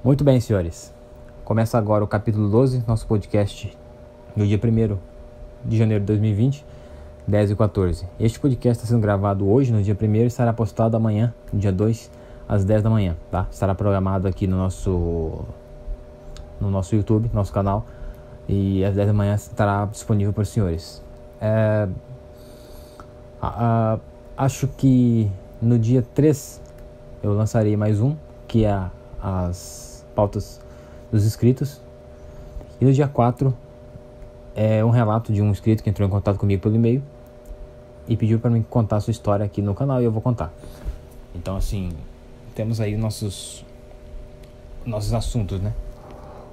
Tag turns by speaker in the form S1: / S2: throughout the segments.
S1: Muito bem, senhores. Começa agora o capítulo 12, nosso podcast do dia 1º de janeiro de 2020, 10h14. Este podcast está sendo gravado hoje, no dia 1º, e estará postado amanhã, no dia 2, às 10 da manhã, tá? Estará programado aqui no nosso YouTube, nosso canal, e às 10 da manhã estará disponível para os senhores. Acho que no dia 3 eu lançarei mais um, que é as pautas dos inscritos. E no dia 4 é um relato de um inscrito que entrou em contato comigo pelo e-mail e pediu para mim contar a sua história aqui no canal, e eu vou contar. Então, assim, temos aí nossos assuntos, né?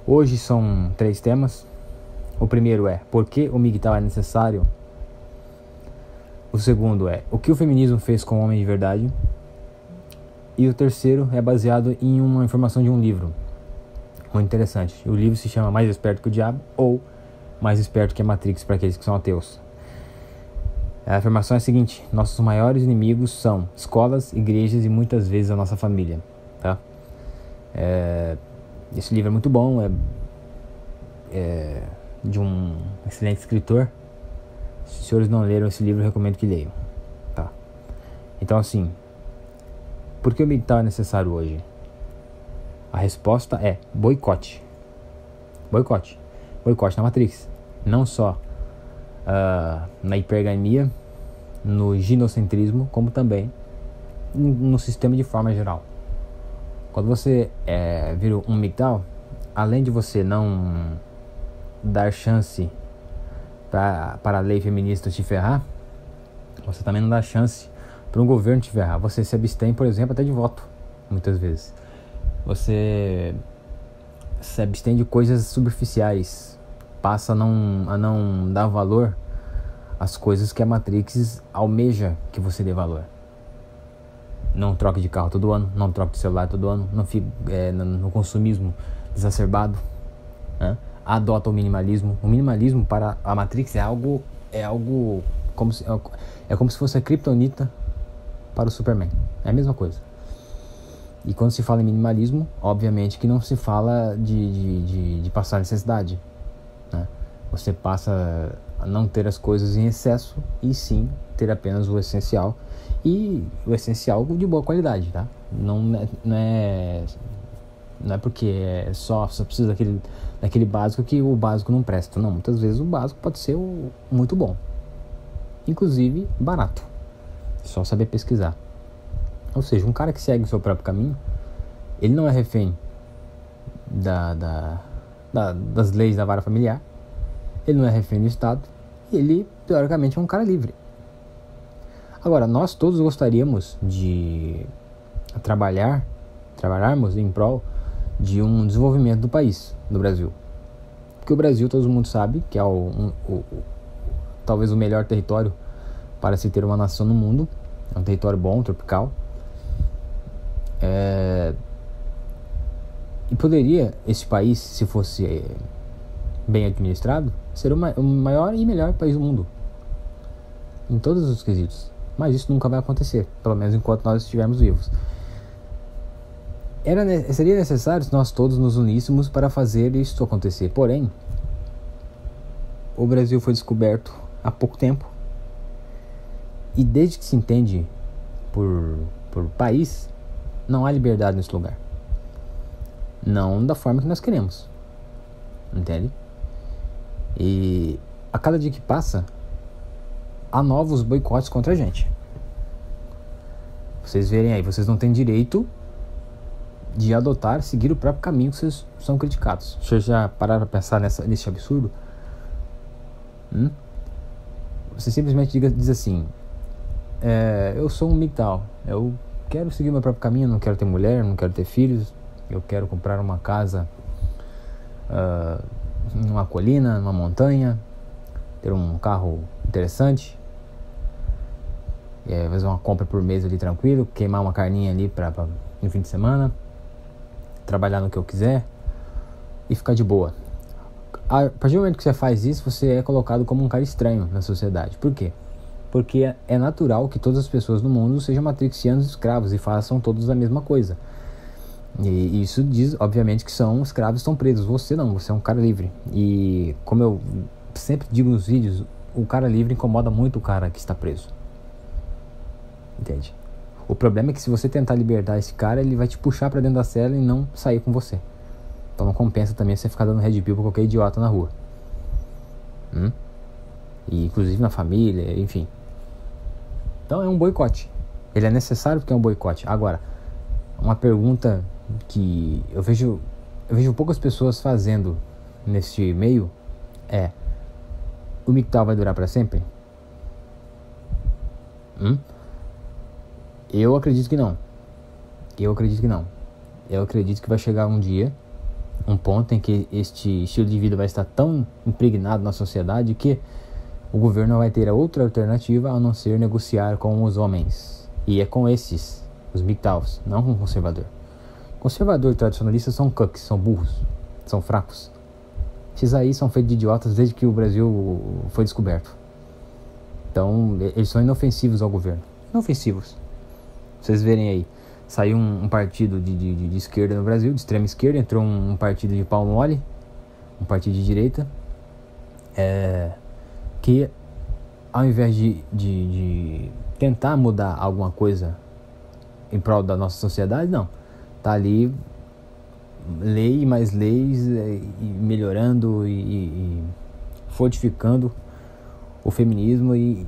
S1: Hoje são 3 temas. O primeiro é: por que o MGTOW é necessário? O segundo é: o que o feminismo fez com o homem de verdade? E o terceiro é baseado em uma informação de um livro muito interessante. O livro se chama Mais Esperto que o Diabo, ou Mais Esperto que a Matrix, para aqueles que são ateus. A afirmação é a seguinte: nossos maiores inimigos são escolas, igrejas e muitas vezes a nossa família, tá? Esse livro é muito bom, é de um excelente escritor. Se os senhores não leram esse livro, eu recomendo que leiam, tá? Então, assim, por que o MGTOW é necessário hoje? A resposta é boicote. Boicote na Matrix. Não só na hipergamia, no ginocentrismo, como também no sistema de forma geral. Quando você vira um MGTOW, além de você não dar chance para a lei feminista te ferrar, você também não dá chance para um governo te ferrar. Você se abstém, por exemplo, até de voto, muitas vezes. Você se abstém de coisas superficiais, passa a não dar valor às coisas que a Matrix almeja que você dê valor. Não troque de carro todo ano, não troque de celular todo ano, não fique no consumismo exacerbado, né? Adota o minimalismo. O minimalismo para a Matrix é algo como se fosse a Kryptonita para o Superman. É a mesma coisa. E quando se fala em minimalismo, obviamente que não se fala de passar necessidade, né? Você passa a não ter as coisas em excesso, e sim ter apenas o essencial, e o essencial de boa qualidade, tá? Não é porque só precisa daquele básico que o básico não presta. Não, muitas vezes o básico pode ser muito bom, inclusive barato. É só saber pesquisar. Ou seja, um cara que segue o seu próprio caminho, ele não é refém das leis da vara familiar, ele não é refém do Estado, e ele, teoricamente, é um cara livre. Agora, nós todos gostaríamos de trabalharmos em prol de um desenvolvimento do país, do Brasil. Porque o Brasil, todo mundo sabe que é talvez o melhor território para se ter uma nação no mundo. É um território bom, tropical. E poderia, esse país, se fosse bem administrado, ser o maior e melhor país do mundo, em todos os quesitos. Mas isso nunca vai acontecer, pelo menos enquanto nós estivermos vivos. Seria necessário se nós todos nos uníssemos para fazer isso acontecer. Porém, o Brasil foi descoberto há pouco tempo, e desde que se entende por país, não há liberdade nesse lugar. Não da forma que nós queremos, entende? E a cada dia que passa, há novos boicotes contra a gente. Vocês verem aí, vocês não têm direito de seguir o próprio caminho que vocês são criticados. Vocês já pararam para pensar nesse absurdo? Você simplesmente diz assim: eu sou um MGTOW, eu quero seguir o meu próprio caminho, não quero ter mulher, não quero ter filhos, eu quero comprar uma casa numa colina, numa montanha, ter um carro interessante, fazer uma compra por mês ali tranquilo, queimar uma carninha ali no fim de semana, trabalhar no que eu quiser e ficar de boa. A partir do momento que você faz isso, você é colocado como um cara estranho na sociedade. Por quê? Porque é natural que todas as pessoas no mundo sejam matrixianos escravos e façam todos a mesma coisa. E isso diz, obviamente, que são escravos que estão presos. Você não, você é um cara livre. E como eu sempre digo nos vídeos, o cara livre incomoda muito o cara que está preso. Entende? O problema é que se você tentar libertar esse cara, ele vai te puxar pra dentro da cela e não sair com você. Então não compensa também você ficar dando red pill pra qualquer idiota na rua. E inclusive na família, enfim. Então é um boicote. Ele é necessário porque é um boicote. Agora, uma pergunta que eu vejo poucas pessoas fazendo neste meio é: o MGTOW vai durar pra sempre? Eu acredito que não. Eu acredito que vai chegar um dia, um ponto em que este estilo de vida vai estar tão impregnado na sociedade que o governo vai ter a outra alternativa a não ser negociar com os homens. E é com esses, os MGTOWs, não com o conservador. Conservador e tradicionalistas são cucks, são burros, são fracos. Esses aí são feitos de idiotas desde que o Brasil foi descoberto. Então, eles são inofensivos ao governo. Inofensivos. Vocês verem aí, saiu um partido de esquerda no Brasil, de extrema esquerda, entrou um partido de pau mole, um partido de direita, que ao invés de tentar mudar alguma coisa em prol da nossa sociedade, não. Tá ali, lei e mais leis, melhorando e fortificando o feminismo e,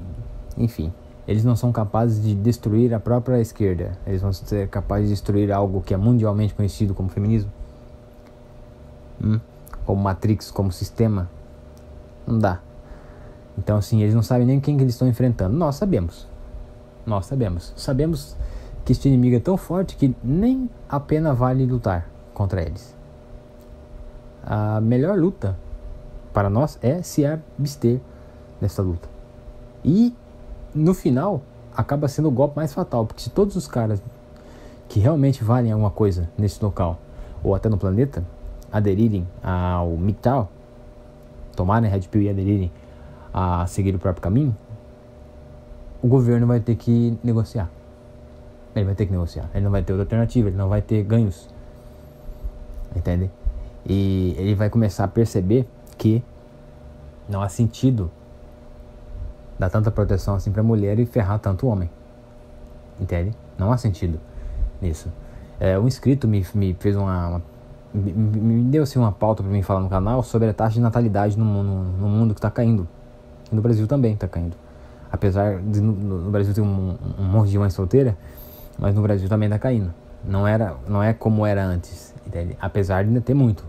S1: enfim. Eles não são capazes de destruir a própria esquerda. Eles vão ser capazes de destruir algo que é mundialmente conhecido como feminismo. Como Matrix, como sistema. Não dá. Então assim, eles não sabem nem quem que eles estão enfrentando. Nós sabemos. Sabemos que este inimigo é tão forte que nem a pena vale lutar contra eles. A melhor luta para nós é se abster dessa luta. E no final, acaba sendo o golpe mais fatal, porque se todos os caras que realmente valem alguma coisa nesse local, ou até no planeta, aderirem ao MGTOW, tomarem Red Pill e aderirem a seguir o próprio caminho, o governo vai ter que negociar. Ele não vai ter outra alternativa, ele não vai ter ganhos. Entende? E ele vai começar a perceber que não há sentido dar tanta proteção assim pra mulher e ferrar tanto o homem. Entende? Não há sentido nisso. Um inscrito me fez me deu assim uma pauta pra mim falar no canal sobre a taxa de natalidade no mundo que tá caindo. E no Brasil também tá caindo. Apesar de no Brasil ter um monte de mãe solteira, mas no Brasil também tá caindo. Não é como era antes, entende? Apesar de ainda ter muito.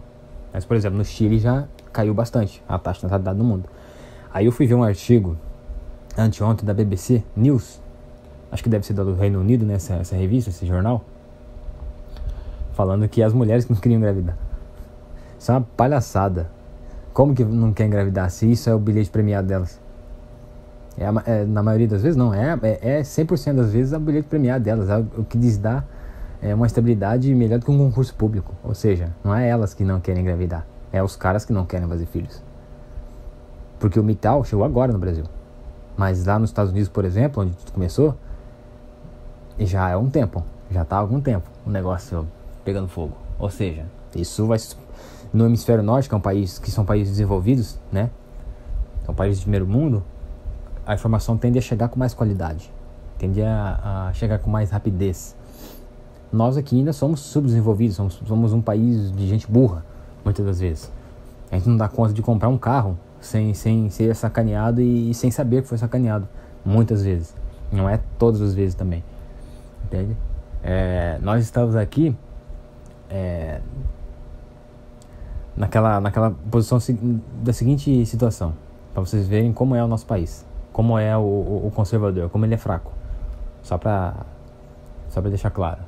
S1: Mas, por exemplo, no Chile já caiu bastante a taxa de natalidade no mundo. Aí eu fui ver um artigo anteontem da BBC News, acho que deve ser do Reino Unido, né, essa revista, esse jornal, falando que as mulheres que não queriam engravidar. Isso é uma palhaçada. Como que não quer engravidar se isso é o bilhete premiado delas? Na maioria das vezes não, é 100% das vezes é o bilhete premiado delas, é o que lhes dá uma estabilidade melhor do que um concurso público. Ou seja, não é elas que não querem engravidar, é os caras que não querem fazer filhos. Porque o MGTOW chegou agora no Brasil. Mas lá nos Estados Unidos, por exemplo, onde tudo começou, já é um tempo. Já tá há algum tempo o negócio pegando fogo. Ou seja, isso vai... No hemisfério norte, que são países desenvolvidos, né? São países de primeiro mundo, a informação tende a chegar com mais qualidade. Tende a chegar com mais rapidez. Nós aqui ainda somos subdesenvolvidos. Somos um país de gente burra, muitas das vezes. A gente não dá conta de comprar um carro sem ser sacaneado e sem saber que foi sacaneado, muitas vezes. Não é todas as vezes também, entende? Nós estamos aqui naquela posição da seguinte situação, para vocês verem como é o nosso país, como é o conservador, como ele é fraco, só para deixar claro.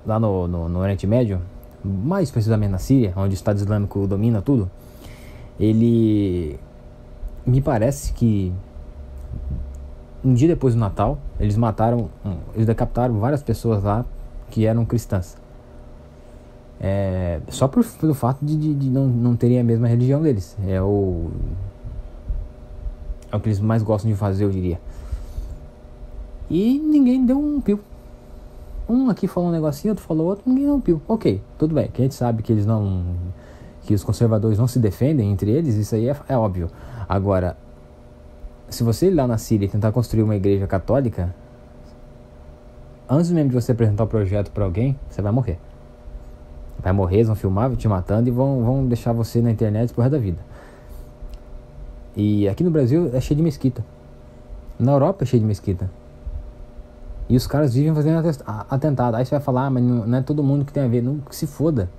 S1: Lá no Oriente Médio, mais precisamente na Síria, onde o Estado Islâmico domina tudo, ele me parece que um dia depois do Natal eles decapitaram várias pessoas lá que eram cristãs, só pelo fato de não terem a mesma religião deles. É o que eles mais gostam de fazer, eu diria. E ninguém deu um pio. Um aqui falou um negocinho, outro falou outro, ninguém rompiu. Ok, tudo bem, que a gente sabe que eles não... que os conservadores não se defendem entre eles, isso aí é óbvio. Agora, se você ir lá na Síria e tentar construir uma igreja católica, antes mesmo de você apresentar o projeto para alguém, você vai morrer. Vai morrer, eles vão filmar te matando e vão deixar você na internet pro resto da vida. E aqui no Brasil é cheio de mesquita. Na Europa é cheio de mesquita. E os caras vivem fazendo atentado. Aí você vai falar, mas não é todo mundo que tem a ver. Não, que se foda.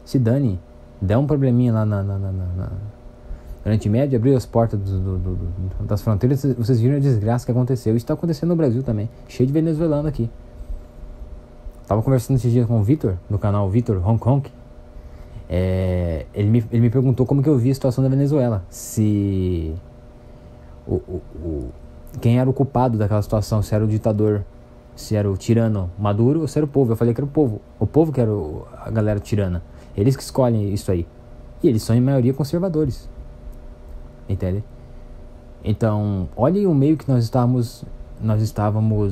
S1: Se dane. Der um probleminha lá no Oriente Médio, abriu as portas das fronteiras, vocês viram a desgraça que aconteceu. Isso está acontecendo no Brasil também. Cheio de venezuelano aqui. Tava conversando esses dias com o Vitor, do canal Vitor Hong Kong. Ele me perguntou como que eu vi a situação da Venezuela. Se... quem era o culpado daquela situação, se era o ditador, se era o tirano Maduro ou se era o povo. Eu falei que era o povo. O povo que era a galera tirana. Eles que escolhem isso aí. E eles são em maioria conservadores. Entende? Então, olhem o meio que nós estávamos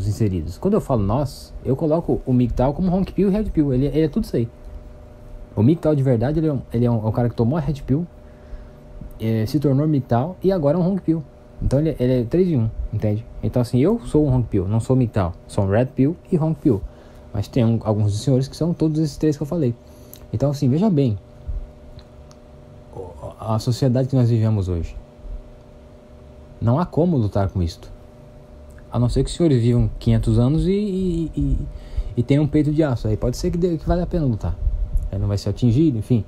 S1: inseridos. Quando eu falo nós, eu coloco o MGTOW como Honk Pill e Red Pill. Ele é tudo isso aí. O MGTOW de verdade, ele é um cara que tomou a Red Pill, se tornou MGTOW e agora é um Honk Pill. Então ele é 3 em 1, entende? Então assim, eu sou um Honk Pill, não sou MGTOW. Sou um Red Pill e Honk Pill. Mas tem alguns dos senhores que são todos esses 3 que eu falei. Então assim, veja bem a sociedade que nós vivemos hoje. Não há como lutar com isto. A não ser que os senhores vivam 500 anos e tenham um peito de aço. Aí pode ser que vale a pena lutar. Aí não vai ser atingido, enfim.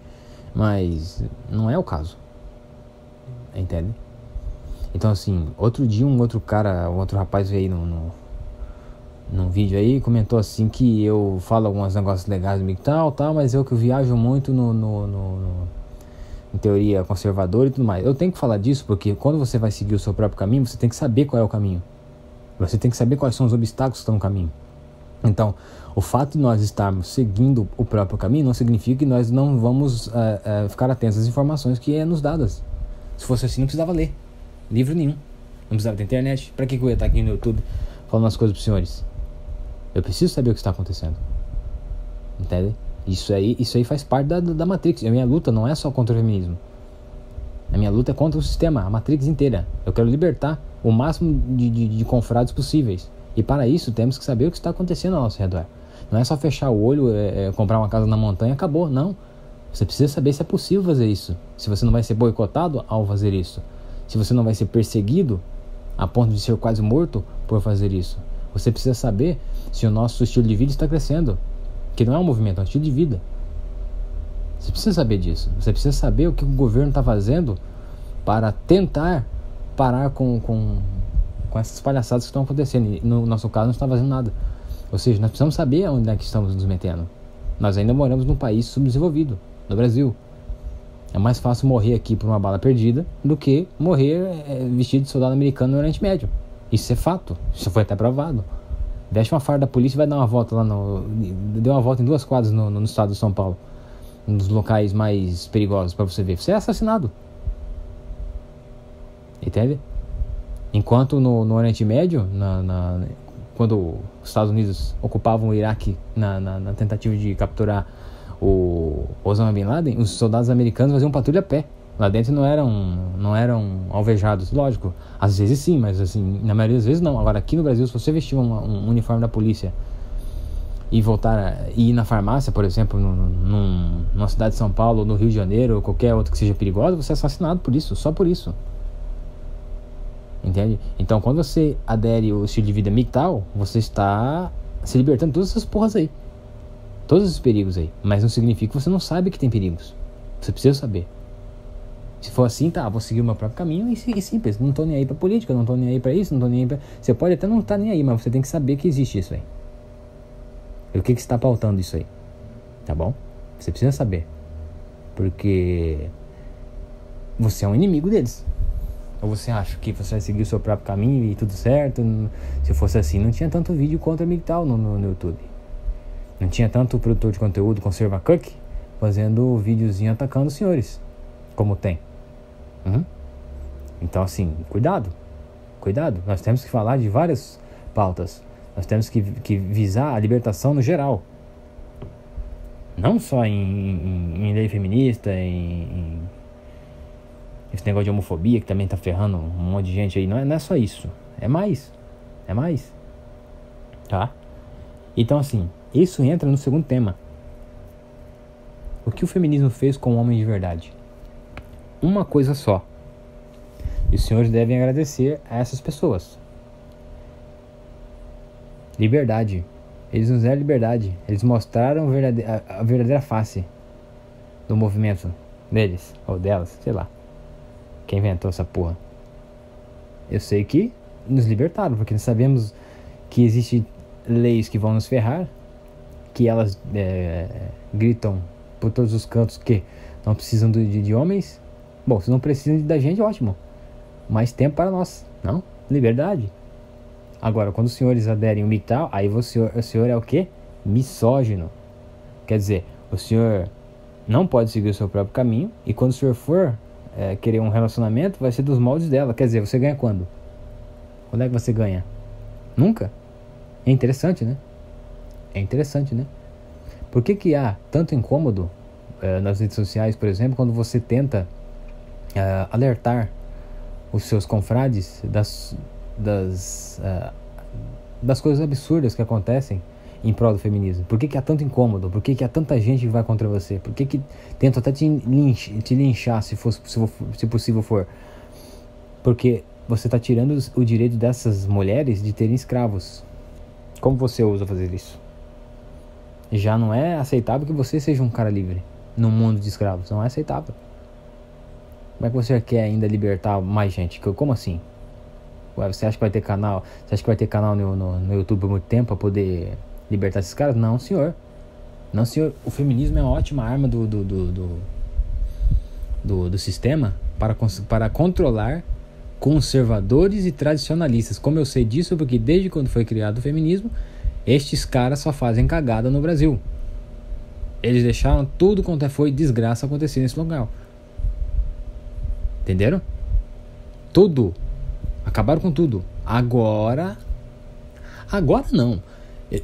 S1: Mas não é o caso. Entende? Então assim, outro dia um outro rapaz veio num vídeo aí, comentou assim que eu falo alguns negócios legais do tal, mas eu que viajo muito em teoria conservadora e tudo mais. Eu tenho que falar disso porque quando você vai seguir o seu próprio caminho, você tem que saber qual é o caminho. Você tem que saber quais são os obstáculos que estão no caminho. Então, o fato de nós estarmos seguindo o próprio caminho não significa que nós não vamos ficar atentos às informações que nos dadas. Se fosse assim, não precisava ler livro nenhum. Não precisava ter internet. Para que eu ia estar aqui no YouTube falando as coisas para os senhores? Eu preciso saber o que está acontecendo. Entende? Isso aí faz parte da Matrix. A minha luta não é só contra o feminismo. A minha luta é contra o sistema, a Matrix inteira. Eu quero libertar o máximo de confrades possíveis. E para isso temos que saber o que está acontecendo ao nosso redor. Não é só fechar o olho, comprar uma casa na montanha e acabou. Não. Você precisa saber se é possível fazer isso. Se você não vai ser boicotado ao fazer isso. Se você não vai ser perseguido a ponto de ser quase morto por fazer isso. Você precisa saber se o nosso estilo de vida está crescendo. Que não é um movimento, é um estilo de vida. Você precisa saber disso. Você precisa saber o que o governo está fazendo para tentar parar com essas palhaçadas que estão acontecendo. E no nosso caso não está fazendo nada. Ou seja, nós precisamos saber onde é que estamos nos metendo. Nós ainda moramos num país subdesenvolvido, no Brasil. É mais fácil morrer aqui por uma bala perdida do que morrer vestido de soldado americano no Oriente Médio. Isso é fato. Isso foi até provado. Veste uma farda da polícia e vai dar uma volta lá deu uma volta em 2 quadras no estado de São Paulo. Um dos locais mais perigosos para você ver. Você é assassinado. Entende? Enquanto no Oriente Médio, quando os Estados Unidos ocupavam o Iraque na tentativa de capturar o Osama Bin Laden, os soldados americanos faziam patrulha a pé. Lá dentro não eram alvejados, lógico. Às vezes sim, mas assim, na maioria das vezes não. Agora aqui no Brasil, se você vestir um uniforme da polícia e ir na farmácia, por exemplo, numa cidade de São Paulo, ou no Rio de Janeiro, ou qualquer outra que seja perigosa, você é assassinado por isso, só por isso. Entende? Então, quando você adere ao estilo de vida MGTOW, você está se libertando de todas essas porras aí. Todos esses perigos aí. Mas não significa que você não sabe que tem perigos. Você precisa saber. Se for assim, tá, vou seguir o meu próprio caminho e simples. Não tô nem aí pra política, não tô nem aí pra isso, não tô nem aí pra... Você pode até não estar nem aí, mas você tem que saber que existe isso aí. E o que está pautando isso aí. Tá bom? Você precisa saber. Porque você é um inimigo deles. Ou você acha que você vai seguir o seu próprio caminho e tudo certo? Se fosse assim, não tinha tanto vídeo contra MGTOW no YouTube. Não tinha tanto produtor de conteúdo conserva Cook fazendo videozinho atacando os senhores. Como tem. Então assim, cuidado. Nós temos que falar de várias pautas. Nós temos que visar a libertação no geral. Não só em lei feminista, em esse negócio de homofobia que também tá ferrando um monte de gente aí. Não é só isso. É mais. Tá? Então assim, isso entra no segundo tema. O que o feminismo fez com o homem de verdade? Uma coisa só. E os senhores devem agradecer a essas pessoas. Liberdade. Eles nos deram liberdade. Eles mostraram a verdadeira face do movimento deles, ou delas, sei lá. Quem inventou essa porra? Eu sei que nos libertaram, porque nós sabemos que existem leis que vão nos ferrar, que elas gritam por todos os cantos que não precisam de homens. Bom, se não precisam da gente, ótimo. Mais tempo para nós, não? Liberdade. Agora, quando os senhores aderem ao MGTOW, aí o senhor é o quê? Misógino. Quer dizer, o senhor não pode seguir o seu próprio caminho, e quando o senhor for querer um relacionamento, vai ser dos moldes dela. Quer dizer, você ganha quando? Quando é que você ganha? Nunca? É interessante, né? Por que há tanto incômodo nas redes sociais, por exemplo, quando você tenta alertar os seus confrades das coisas absurdas que acontecem em prol do feminismo? Por que há tanto incômodo? Por que há tanta gente que vai contra você? Por que tentam até te linchar, se possível for? Porque você está tirando o direito dessas mulheres de terem escravos. Como você ousa fazer isso? Já não é aceitável que você seja um cara livre num mundo de escravos. Não é aceitável. Como é que você quer ainda libertar mais gente? Como assim? Ué, você acha que vai ter canal? Você acha que vai ter canal no YouTube por muito tempo para poder libertar esses caras? Não, senhor. Não, senhor. O feminismo é uma ótima arma do sistema para controlar conservadores e tradicionalistas. Como eu sei disso? Porque desde quando foi criado o feminismo, estes caras só fazem cagada no Brasil. Eles deixaram tudo quanto foi desgraça acontecer nesse local. Entenderam? Tudo. Acabaram com tudo. Agora não.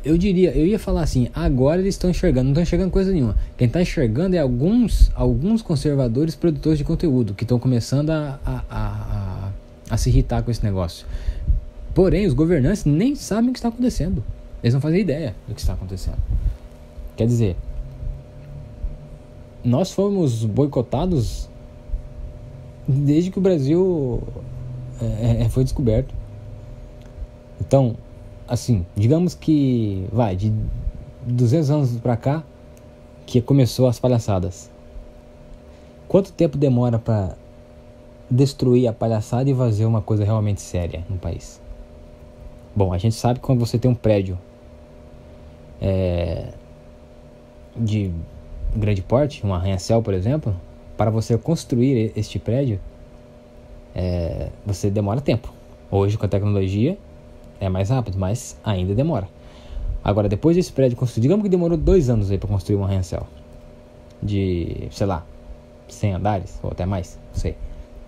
S1: Eu ia falar assim, agora eles estão enxergando, não estão enxergando coisa nenhuma. Quem está enxergando é alguns conservadores produtores de conteúdo que estão começando a se irritar com esse negócio. Porém, os governantes nem sabem o que está acontecendo. Eles não fazem ideia do que está acontecendo. Quer dizer, nós fomos boicotados desde que o Brasil foi descoberto. Então, assim, digamos que de 200 anos pra cá que começou as palhaçadas. Quanto tempo demora pra destruir a palhaçada e fazer uma coisa realmente séria no país? Bom, a gente sabe que quando você tem um prédio de grande porte, um arranha-céu, por exemplo, para você construir este prédio, você demora tempo. Hoje, com a tecnologia, é mais rápido, mas ainda demora. Agora, depois desse prédio construído, digamos que demorou 2 anos aí para construir um arranha-céu de, sei lá, 100 andares, ou até mais, não sei.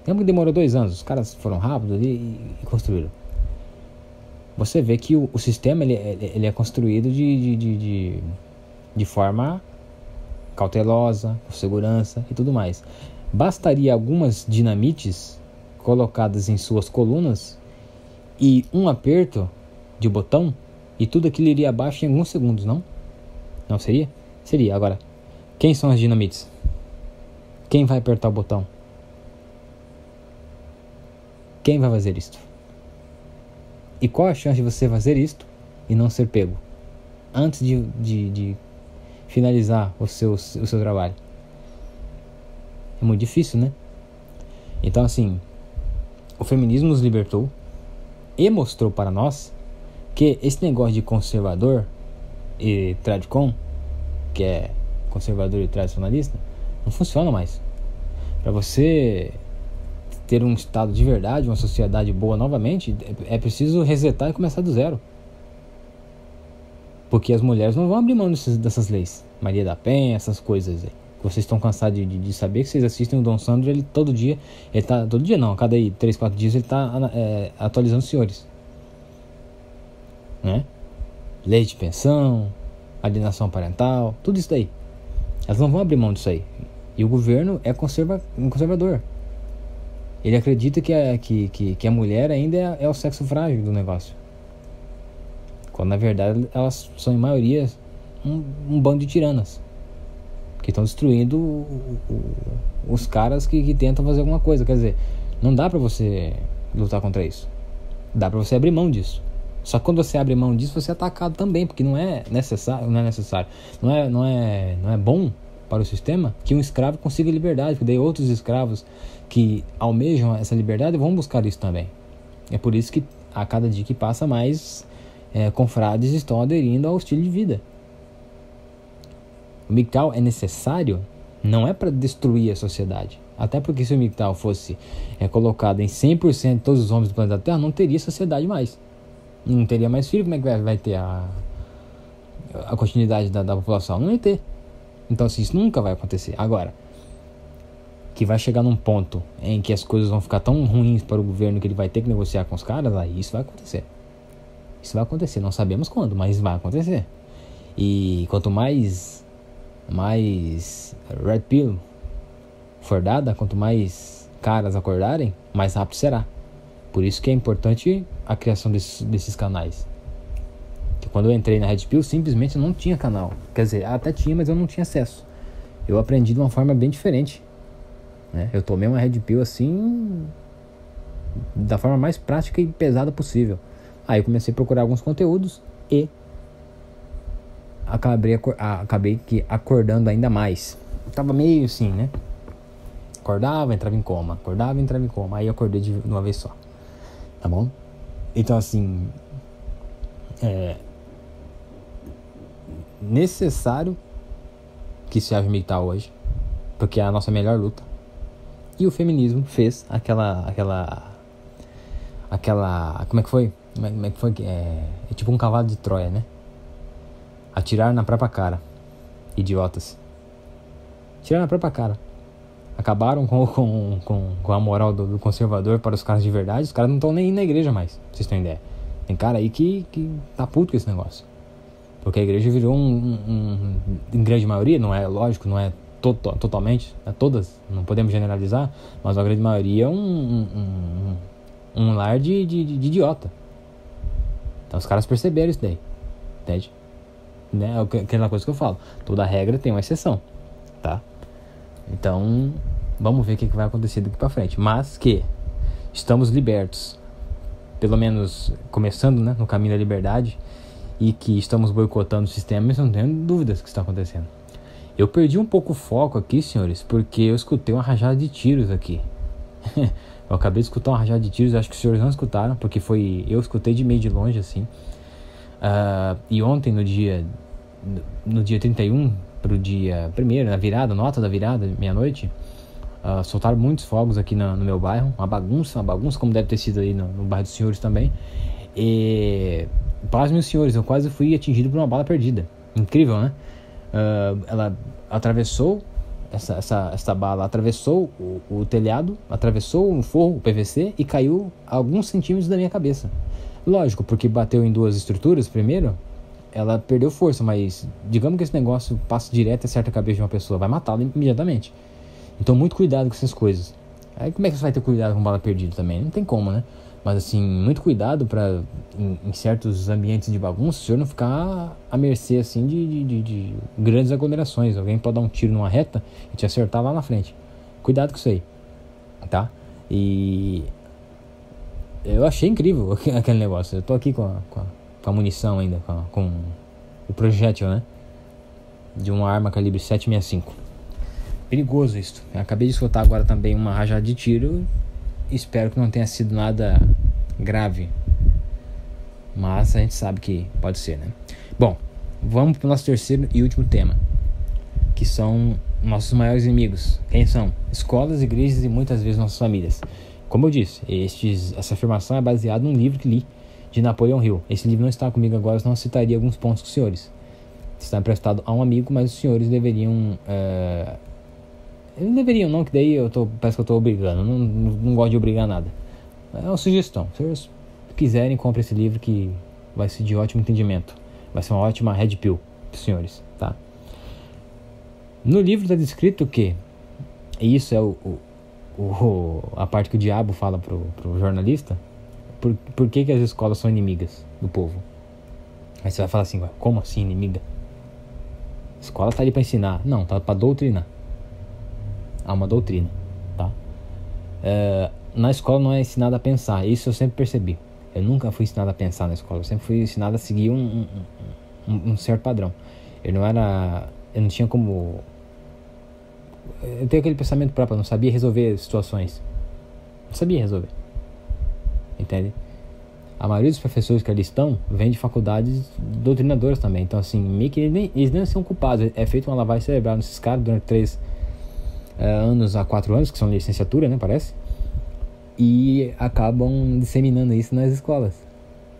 S1: Digamos que demorou 2 anos, os caras foram rápidos e construíram. Você vê que o sistema ele é construído de forma cautelosa, com segurança e tudo mais. Bastaria algumas dinamites colocadas em suas colunas e um aperto de botão e tudo aquilo iria abaixo em alguns segundos, não? Não seria? Seria. Agora, quem são as dinamites? Quem vai apertar o botão? Quem vai fazer isto? E qual a chance de você fazer isto e não ser pego antes de finalizar o seu trabalho? É muito difícil, né? Então, assim, o feminismo nos libertou e mostrou para nós que esse negócio de conservador e tradicon, que é conservador e tradicionalista, não funciona mais. Para você ter um estado de verdade, uma sociedade boa novamente, é preciso resetar e começar do zero. Porque as mulheres não vão abrir mão dessas leis. Maria da Penha, essas coisas aí. Vocês estão cansados de saber que vocês assistem o Dom Sandro, ele todo dia, todo dia não, a cada 3, 4 dias ele está atualizando os senhores, né? lei de pensão, alienação parental, tudo isso daí. Elas não vão abrir mão disso aí. E o governo é conservador. Ele acredita que a mulher ainda é o sexo frágil do negócio. Quando na verdade elas são em maioria um bando de tiranas. Que estão destruindo os caras que tentam fazer alguma coisa. Quer dizer, não dá pra você lutar contra isso. Dá pra você abrir mão disso. Só que quando você abre mão disso, você é atacado também, porque não é necessário, não é bom para o sistema que um escravo consiga liberdade, porque daí outros escravos que almejam essa liberdade vão buscar isso também. É por isso que a cada dia que passa mais confrades estão aderindo ao estilo de vida. O MGTOW é necessário, não é para destruir a sociedade. Até porque se o MGTOW fosse colocado em 100% de todos os homens do planeta Terra, não teria sociedade mais. Não teria mais filho, como é que vai ter a continuidade da população? Não ia ter. Então assim, isso nunca vai acontecer. Agora, que vai chegar num ponto em que as coisas vão ficar tão ruins para o governo que ele vai ter que negociar com os caras, aí isso vai acontecer. Isso vai acontecer, não sabemos quando, mas vai acontecer. E quanto mais Red Pill for dada, quanto mais caras acordarem, mais rápido será. Por isso que é importante a criação desses canais. Que quando eu entrei na Red Pill, simplesmente não tinha canal. Quer dizer, até tinha, mas eu não tinha acesso. Eu aprendi de uma forma bem diferente, né? Eu tomei uma Red Pill assim, da forma mais prática e pesada possível. Aí eu comecei a procurar alguns conteúdos e acabei acordando ainda mais. Eu tava meio assim, né? Acordava, entrava em coma. Aí eu acordei de uma vez só. Tá bom? Então assim, necessário que se haja MGTOW hoje, porque é a nossa melhor luta. E o feminismo fez aquela como é que foi? Como é que foi? É tipo um cavalo de Troia, né? Atirar na própria cara. Idiotas. Atirar na própria cara. Acabaram com a moral do conservador para os caras de verdade. Os caras não estão nem indo na igreja mais, pra vocês terem ideia. Tem cara aí que tá puto com esse negócio. Porque a igreja virou em grande maioria, não é lógico, não é totalmente, é todas, não podemos generalizar, mas a grande maioria é um lar de idiota. Então os caras perceberam isso daí, entende? Né? Aquela coisa que eu falo, toda regra tem uma exceção, tá? Então vamos ver o que vai acontecer daqui pra frente, mas que estamos libertos, pelo menos começando, né, no caminho da liberdade, e que estamos boicotando o sistema, mas não tenho dúvidas que está acontecendo. Eu perdi um pouco o foco aqui, senhores, porque eu escutei uma rajada de tiros aqui. Eu acabei de escutar uma rajada de tiros, acho que os senhores não escutaram, porque eu escutei de meio de longe, assim. E ontem, no dia 31 pro dia 1º, na virada, nota da virada, meia-noite, soltaram muitos fogos aqui no meu bairro, uma bagunça, como deve ter sido aí no bairro dos senhores também. E pasmem os senhores, eu quase fui atingido por uma bala perdida. Incrível, né? Ela atravessou, essa bala atravessou o telhado, atravessou um forro, o PVC, e caiu a alguns centímetros da minha cabeça. Lógico, porque bateu em duas estruturas primeiro, ela perdeu força, mas digamos que esse negócio passa direto e acerta a cabeça de uma pessoa, vai matá-la imediatamente. Então muito cuidado com essas coisas. Aí como é que você vai ter cuidado com bala perdida também? Não tem como, né? Mas assim, muito cuidado para em certos ambientes de bagunça, o senhor não ficar à mercê assim de grandes aglomerações. Alguém pode dar um tiro numa reta e te acertar lá na frente. Cuidado com isso aí, tá? E eu achei incrível aquele negócio. Eu tô aqui com a munição ainda, com o projétil, né? De uma arma calibre 7.65. Perigoso isso. Eu acabei de escutar agora também uma rajada de tiro. Espero que não tenha sido nada grave, mas a gente sabe que pode ser, né? Bom, vamos para o nosso terceiro e último tema, que são nossos maiores inimigos. Quem são? Escolas, igrejas e muitas vezes nossas famílias. Como eu disse, essa afirmação é baseada num livro que li, de Napoleon Hill. Esse livro não está comigo agora, senão eu citaria alguns pontos com os senhores. Está emprestado a um amigo, mas os senhores deveriam... Eles deveriam não, que daí parece que eu estou obrigando. Não gosto de obrigar nada. É uma sugestão. Se vocês quiserem, compre esse livro que vai ser de ótimo entendimento. Vai ser uma ótima red pill pros senhores, tá? No livro está descrito que, e isso é a parte que o diabo fala pro jornalista, por que as escolas são inimigas do povo? Aí você vai falar assim, como assim inimiga? A escola tá ali para ensinar. Não, tá para doutrinar. Há uma doutrina, tá? Na escola não é ensinado a pensar. Isso eu sempre percebi. Eu nunca fui ensinado a pensar na escola. Eu sempre fui ensinado a seguir um certo padrão. Eu não tinha como... Eu tenho aquele pensamento próprio. Eu não sabia resolver situações. Não sabia resolver. Entende? A maioria dos professores que ali estão vem de faculdades doutrinadoras também. Então, assim, meio que eles nem são culpados. É feita uma lavagem cerebral nesses caras durante 3 anos a 4 anos, que são licenciatura, né, parece. E acabam disseminando isso nas escolas.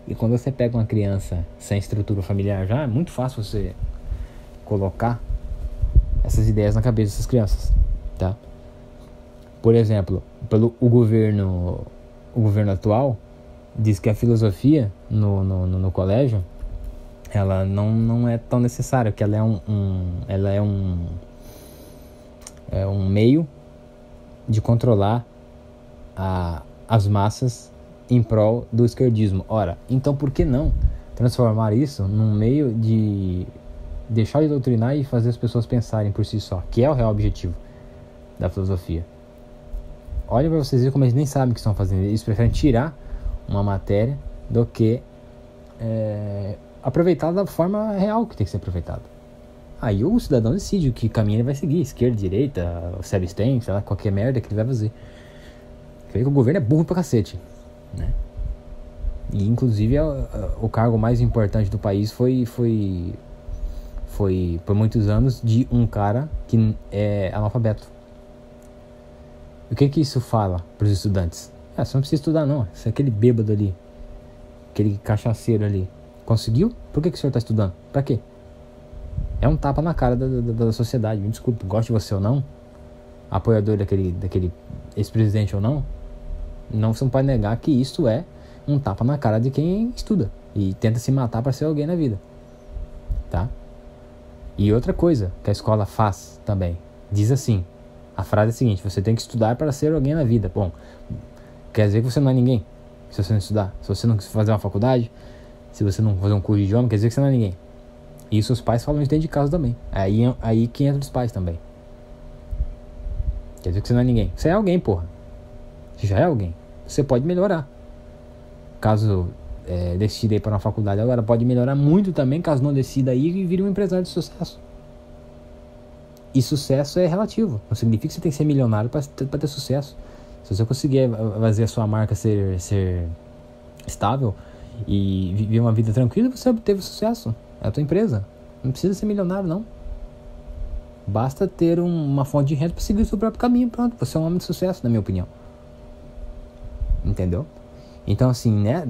S1: E quando você pega uma criança sem estrutura familiar já, é muito fácil você colocar essas ideias na cabeça dessas crianças, tá? Por exemplo, o governo atual diz que a filosofia no colégio, ela não é tão necessária, que ela é um meio de controlar as massas em prol do esquerdismo. Ora, então por que não transformar isso num meio de deixar de doutrinar e fazer as pessoas pensarem por si só, que é o real objetivo da filosofia? Olha para vocês verem como eles nem sabem o que estão fazendo. Eles preferem tirar uma matéria do que aproveitar da forma real que tem que ser aproveitado. Aí o cidadão decide o que caminho ele vai seguir, esquerda, direita, se abstém, sei lá, qualquer merda que ele vai fazer. Quer ver que o governo é burro pra cacete, né? E inclusive o cargo mais importante do país foi por muitos anos de um cara que é analfabeto. O que isso fala pros estudantes? Você não precisa estudar não, se aquele bêbado ali, aquele cachaceiro ali conseguiu, por que o senhor está estudando? Pra quê? É um tapa na cara da sociedade. Me desculpe, goste de você ou não, apoiador daquele ex-presidente ou não, você não pode negar que isso é um tapa na cara de quem estuda e tenta se matar para ser alguém na vida, tá? E outra coisa que a escola faz também, diz assim, a frase é a seguinte: você tem que estudar para ser alguém na vida. Bom, quer dizer que você não é ninguém se você não estudar. Se você não fazer uma faculdade, se você não fazer um curso de idioma, quer dizer que você não é ninguém. E seus pais falam isso dentro de casa também. Aí que entra os pais também. Quer dizer que você não é ninguém. Você é alguém, porra. Você já é alguém. Você pode melhorar. Caso decida ir para uma faculdade agora, pode melhorar muito também, caso não decida ir e vire um empresário de sucesso. E sucesso é relativo. Não significa que você tem que ser milionário para ter sucesso. Se você conseguir fazer a sua marca ser estável e viver uma vida tranquila, você obteve sucesso. É a tua empresa. Não precisa ser milionário, não. Basta ter uma fonte de renda para seguir o seu próprio caminho. Pronto, você é um homem de sucesso, na minha opinião. Entendeu? Então, assim, né,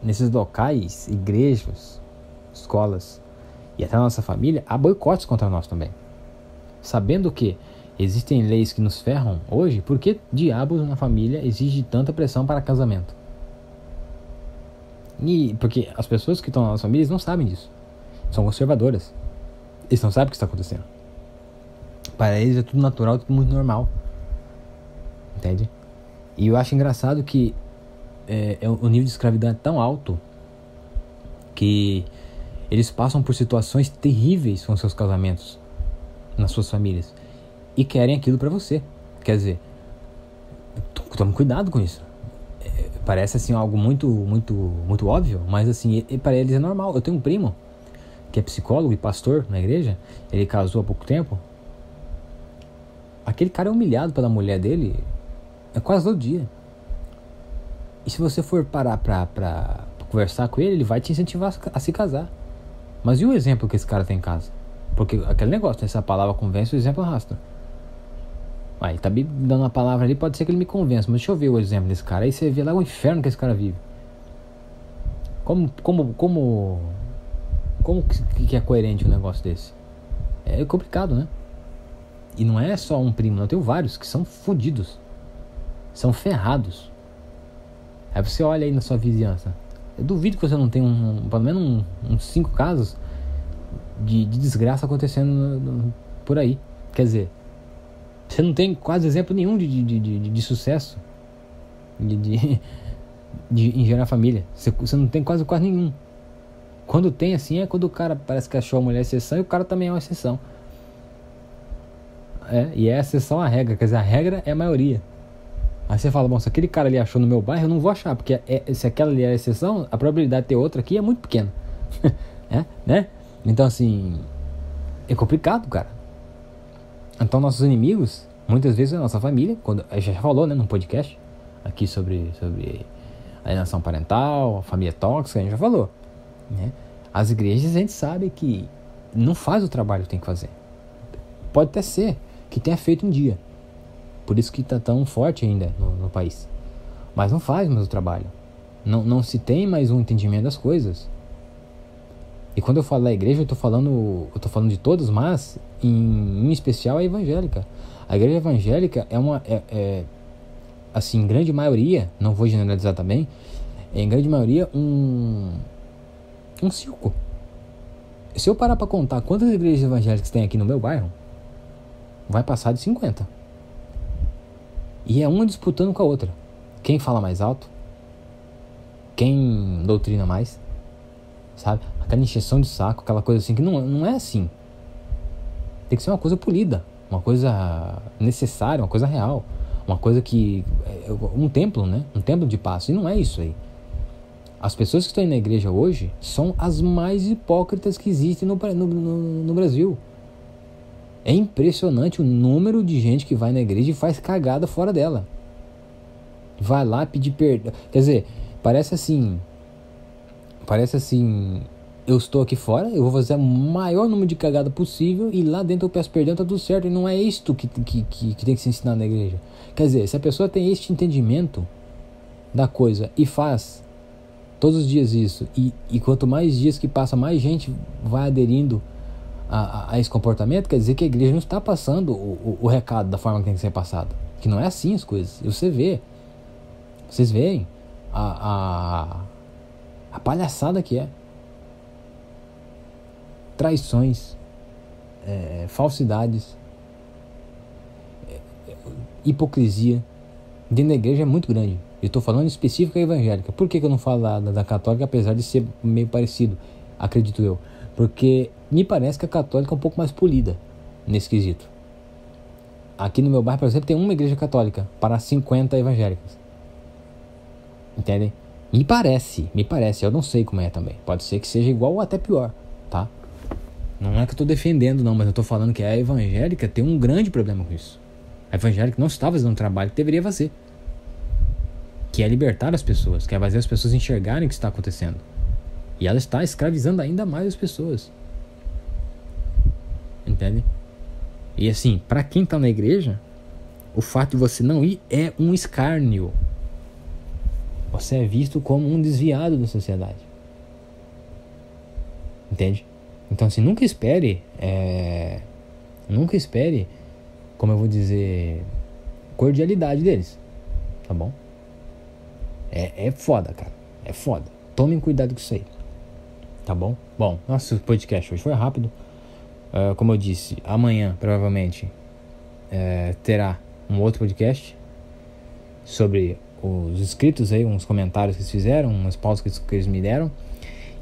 S1: nesses locais, igrejas, escolas e até a nossa família, há boicotes contra nós também. Sabendo que existem leis que nos ferram hoje, por que diabos na família exige tanta pressão para casamento? E porque as pessoas que estão nas nossas famílias não sabem disso. São conservadoras. Eles não sabem o que está acontecendo. Para eles é tudo natural, tudo muito normal. Entende? E eu acho engraçado que o nível de escravidão é tão alto que eles passam por situações terríveis com seus casamentos, nas suas famílias, e querem aquilo pra você. Quer dizer, tome cuidado com isso. Parece assim algo muito, muito, muito óbvio, mas assim, para eles é normal. Eu tenho um primo que é psicólogo e pastor na igreja. Ele casou há pouco tempo. Aquele cara é humilhado pela mulher dele quase todo dia. E se você for parar pra conversar com ele, ele vai te incentivar a se casar. Mas e o exemplo que esse cara tem em casa? Porque aquele negócio, essa palavra convence, o exemplo arrasta. Ele tá me dando uma palavra ali, pode ser que ele me convença, mas deixa eu ver o exemplo desse cara. Aí você vê lá o inferno que esse cara vive. Como que é coerente um negócio desse? É complicado, né? E não é só um primo, não. Eu tenho vários que são fodidos. São ferrados. Aí você olha aí na sua vizinhança. Eu duvido que você não tenha pelo menos uns 5 casos de desgraça acontecendo por aí. Quer dizer, você não tem quase exemplo nenhum de sucesso em gerar família. Você não tem quase nenhum. Quando tem assim é quando o cara parece que achou a mulher exceção e o cara também é uma exceção. E é a exceção à regra. Quer dizer, a regra é a maioria. Aí você fala, bom, se aquele cara ali achou no meu bairro, eu não vou achar, porque se aquela ali é a exceção, a probabilidade de ter outra aqui é muito pequena. Né? Então assim, é complicado, cara. Então nossos inimigos, muitas vezes é a nossa família, quando a gente já falou, né, num podcast aqui sobre alienação parental, família tóxica, a gente já falou, né? As igrejas a gente sabe que não faz o trabalho que tem que fazer. Pode até ser que tenha feito um dia, por isso que está tão forte ainda no país, mas não faz mais o trabalho, não se tem mais um entendimento das coisas. E quando eu falo da igreja, eu tô falando de todas, mas em especial a evangélica. A igreja evangélica é assim, em grande maioria, não vou generalizar também, é em grande maioria um circo. Se eu parar para contar quantas igrejas evangélicas tem aqui no meu bairro, vai passar de 50. E é uma disputando com a outra. Quem fala mais alto, quem doutrina mais, sabe? Aquela encheção de saco, aquela coisa assim, que não é assim. Tem que ser uma coisa polida, uma coisa necessária, uma coisa real, uma coisa que... um templo, né? Um templo de paz. E não é isso aí. As pessoas que estão indo na igreja hoje são as mais hipócritas que existem no Brasil. É impressionante o número de gente que vai na igreja e faz cagada fora dela. Vai lá pedir perdão. Quer dizer, parece assim, eu estou aqui fora, eu vou fazer o maior número de cagada possível e lá dentro eu peço perdão, tá tudo certo. E não é isto que tem que se ensinar na igreja. Quer dizer, se a pessoa tem este entendimento da coisa e faz todos os dias isso, e quanto mais dias que passa, mais gente vai aderindo a esse comportamento, quer dizer que a igreja não está passando o recado da forma que tem que ser passado. Que não é assim as coisas. E vocês veem a palhaçada que é. Traições, falsidades, hipocrisia dentro da igreja é muito grande. Eu estou falando específico da evangélica. Por que eu não falo da católica, apesar de ser meio parecido, acredito eu? Porque me parece que a católica é um pouco mais polida nesse quesito. Aqui no meu bairro, por exemplo, tem uma igreja católica para 50 evangélicas. Entendem? Me parece, eu não sei como é também. Pode ser que seja igual ou até pior, tá? Não é que eu estou defendendo não, mas eu estou falando que a evangélica tem um grande problema com isso. A evangélica não está fazendo um trabalho que deveria fazer, que é libertar as pessoas, que é fazer as pessoas enxergarem o que está acontecendo. E ela está escravizando ainda mais as pessoas. Entende? E assim, para quem está na igreja, o fato de você não ir é um escárnio. Você é visto como um desviado da sociedade. Entende? Então assim, nunca espere, como eu vou dizer, cordialidade deles. Tá bom? É foda, cara. É foda. Tomem cuidado com isso aí. Tá bom? Bom, nosso podcast hoje foi rápido. Como eu disse, amanhã provavelmente terá um outro podcast sobre os inscritos aí, uns comentários que eles fizeram, umas pausas que eles me deram.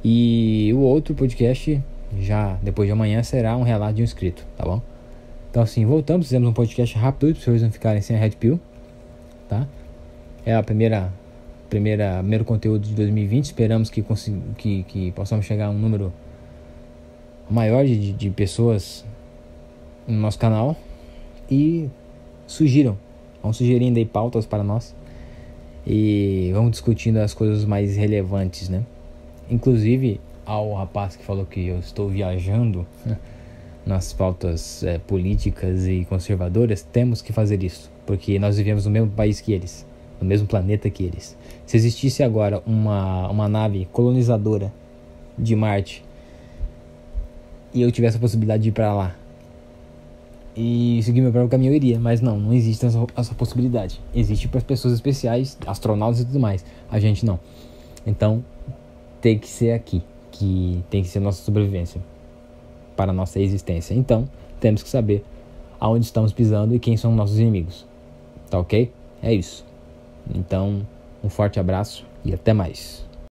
S1: E o outro podcast, já depois de amanhã, será um relato de um inscrito, tá bom? Então assim, voltamos, fizemos um podcast rápido para vocês não ficarem sem a Red Pill, tá? É a primeiro conteúdo de 2020. Esperamos que possamos chegar a um número maior de pessoas no nosso canal. E vamos sugerindo aí pautas para nós. E vamos discutindo as coisas mais relevantes, né? Inclusive, ao rapaz que falou que eu estou viajando nas pautas políticas e conservadoras, temos que fazer isso, porque nós vivemos no mesmo país que eles, no mesmo planeta que eles. Se existisse agora uma nave colonizadora de Marte e eu tivesse a possibilidade de ir para lá e seguir meu próprio caminho, eu iria. Mas não existe essa possibilidade. Existe para as pessoas especiais, astronautas e tudo mais. A gente não. Então, tem que ser aqui, que tem que ser nossa sobrevivência para a nossa existência. Então, temos que saber aonde estamos pisando e quem são nossos inimigos. Tá ok? É isso. Então, um forte abraço e até mais.